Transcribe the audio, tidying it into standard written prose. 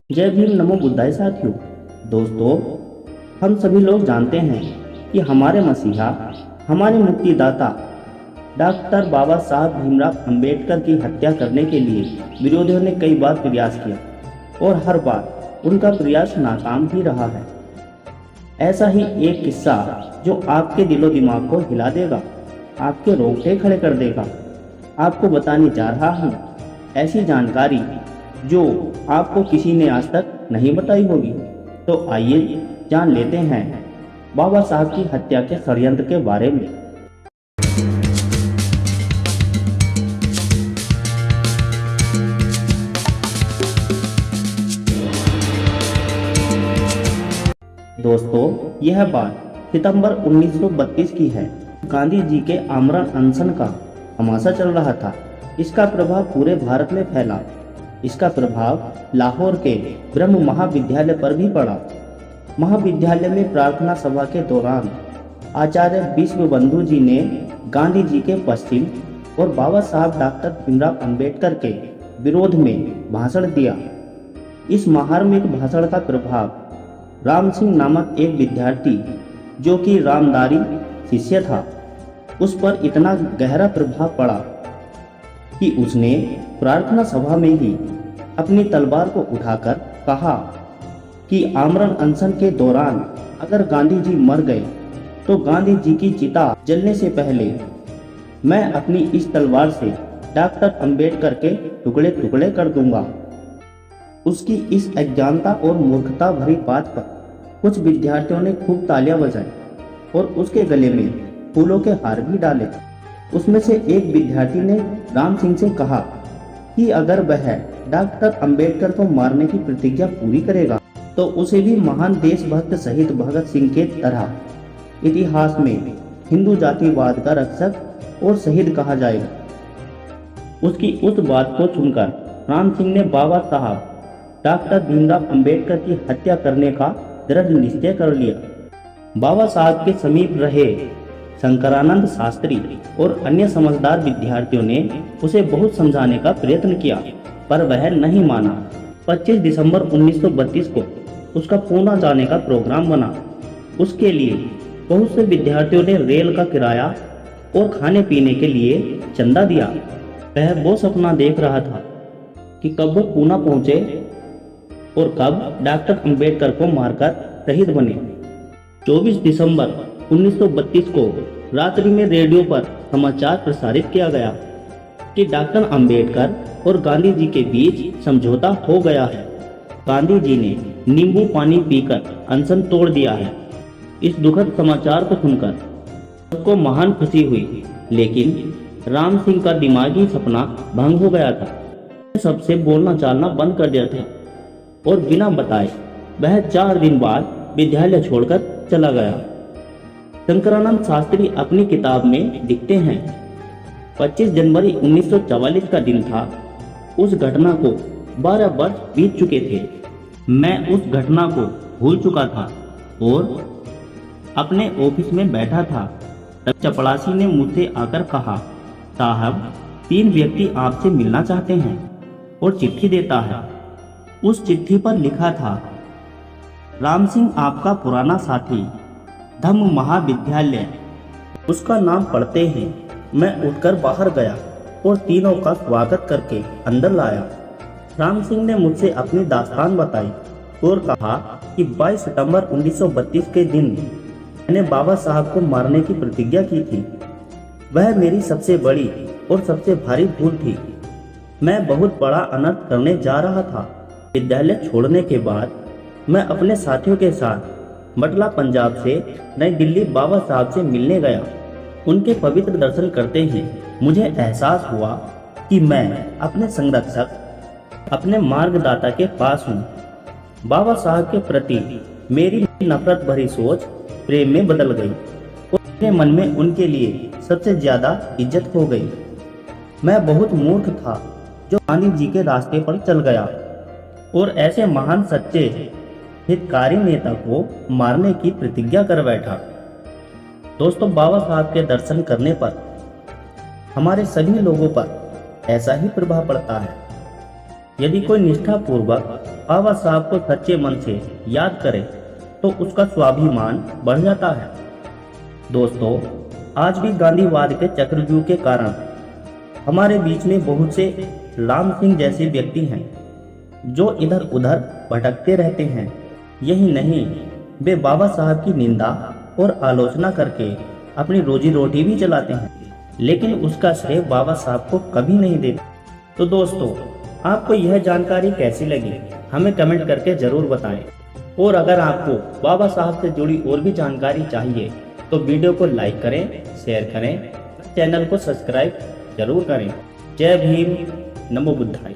जय भीम नमो बुद्धाय साथियों। दोस्तों, हम सभी लोग जानते हैं कि हमारे मसीहा, हमारे मुक्तिदाता डॉक्टर बाबा साहब भीमराव अंबेडकर की हत्या करने के लिए विरोधियों ने कई बार प्रयास किया और हर बार उनका प्रयास नाकाम ही रहा है। ऐसा ही एक किस्सा जो आपके दिलो दिमाग को हिला देगा, आपके रोंगटे खड़े कर देगा, आपको बताने जा रहा हूँ। ऐसी जानकारी जो आपको किसी ने आज तक नहीं बताई होगी। तो आइए जान लेते हैं बाबा साहब की हत्या के षड्यंत्र के बारे में। दोस्तों, यह बात सितंबर 1932 की है। गांधी जी के आमरण अनशन का हमासा चल रहा था। इसका प्रभाव पूरे भारत में फैला। इसका प्रभाव लाहौर के ब्रह्म महाविद्यालय पर भी पड़ा। महाविद्यालय में प्रार्थना सभा के दौरान आचार्य विश्वबंधु जी ने गांधी जी के पश्चिम और बाबा साहब डॉक्टर भीमराव अंबेडकर के विरोध में भाषण दिया। इस मार्मिक भाषण का प्रभाव राम सिंह नामक एक विद्यार्थी, जो कि रामदारी शिष्य था, उस पर इतना गहरा प्रभाव पड़ा कि उसने प्रार्थना सभा में ही अपनी तलवार को उठाकर कहा कि आमरण अनशन के दौरान अगर गांधी जी मर गए तो गांधी जी की चिता जलने से पहले मैं अपनी इस तलवार से डॉक्टर अंबेडकर के टुकड़े टुकड़े कर दूंगा। उसकी इस अज्ञानता और मूर्खता भरी बात पर कुछ विद्यार्थियों ने खूब तालियां बजाई और उसके गले में फूलों के हार भी डाले। उसमें से एक विद्यार्थी ने राम सिंह से कहा कि अगर वह डॉक्टर अंबेडकर को मारने की प्रतिज्ञा पूरी करेगा तो उसे भी महान देशभक्त शहीद भगत सिंह के तरह इतिहास में हिंदू जातिवाद का रक्षक और शहीद कहा जाएगा। उसकी उस बात को सुनकर राम सिंह ने बाबा साहब डॉक्टर भीमराव अंबेडकर की हत्या करने का दृढ़ निश्चय कर लिया। बाबा साहब के समीप रहे शंकरानंद शास्त्री और अन्य समझदार विद्यार्थियों ने उसे बहुत समझाने का प्रयत्न किया, पर वह नहीं माना। 25 दिसंबर 1932 को उसका पूना जाने का प्रोग्राम बना। उसके लिए बहुत से विद्यार्थियों ने रेल का किराया और खाने पीने के लिए चंदा दिया। वह वो सपना देख रहा था कि कब वो पूना पहुंचे और कब डॉक्टर अंबेडकर को मारकर शहीद बने। 24 दिसंबर 1932 को रात्रि में रेडियो पर समाचार प्रसारित किया गया कि डॉक्टर अंबेडकर और गांधी जी के बीच समझौता हो गया है। गांधी जी ने नींबू पानी पीकर अनशन तोड़ दिया है। इस दुखद समाचार को सुनकर सबको महान खुशी हुई, लेकिन राम सिंह का दिमागी सपना भंग हो गया था। सबसे बोलना चालना बंद कर दिया था और बिना बताए वह 4 दिन बाद विद्यालय छोड़कर चला गया। शंकरानंद शास्त्री अपनी किताब में लिखते हैं, 25 जनवरी 1944 का दिन था। उस घटना को 12 वर्ष बीत चुके थे। मैं उस घटना को भूल चुका था और अपने ऑफिस में बैठा था। तब चपड़ासी ने मुझसे आकर कहा, साहब 3 व्यक्ति आपसे मिलना चाहते हैं, और चिट्ठी देता है। उस चिट्ठी पर लिखा था, राम सिंह आपका पुराना साथी, धम्म महाविद्यालय। उसका नाम पढ़ते ही मैं उठकर बाहर गया और तीनों का स्वागत करके अंदर लाया। राम सिंह ने मुझसे अपनी दास्तान बताई और कहा कि 22 सितंबर 1932 के दिन मैंने बाबा साहब को मारने की प्रतिज्ञा की थी। वह मेरी सबसे बड़ी और सबसे भारी भूल थी। मैं बहुत बड़ा अनर्थ करने जा रहा था। विद्यालय छोड़ने के बाद मैं अपने साथियों के साथ बटला पंजाब से नई दिल्ली बाबा साहब से मिलने गया। उनके पवित्र दर्शन करते ही मुझे एहसास हुआ कि मैं अपने संरक्षक, अपने मार्गदाता के पास हूँ। बाबा साहब के प्रति मेरी नफरत भरी सोच प्रेम में बदल गई और मेरे मन में उनके लिए सबसे ज्यादा इज्जत हो गई। मैं बहुत मूर्ख था जो गांधी जी के रास्ते पर चल गया और ऐसे महान सच्चे हितकारी नेता को मारने की प्रतिज्ञा कर बैठा। दोस्तों, बाबा साहब के दर्शन करने पर हमारे सभी लोगों पर ऐसा ही प्रभाव पड़ता है। यदि कोई निष्ठापूर्वक बाबा साहब को सच्चे मन से याद करे तो उसका स्वाभिमान बढ़ जाता है। दोस्तों, आज भी गांधीवाद के चक्रव्यूह के कारण हमारे बीच में बहुत से राम सिंह जैसे व्यक्ति हैं जो इधर उधर भटकते रहते हैं। यही नहीं, वे बाबा साहब की निंदा और आलोचना करके अपनी रोजी रोटी भी चलाते हैं, लेकिन उसका श्रेय बाबा साहब को कभी नहीं देते। तो दोस्तों, आपको यह जानकारी कैसी लगी हमें कमेंट करके जरूर बताएं। और अगर आपको बाबा साहब से जुड़ी और भी जानकारी चाहिए तो वीडियो को लाइक करें, शेयर करें, चैनल को सब्सक्राइब जरूर करें। जय भीम, नमो बुद्धाय।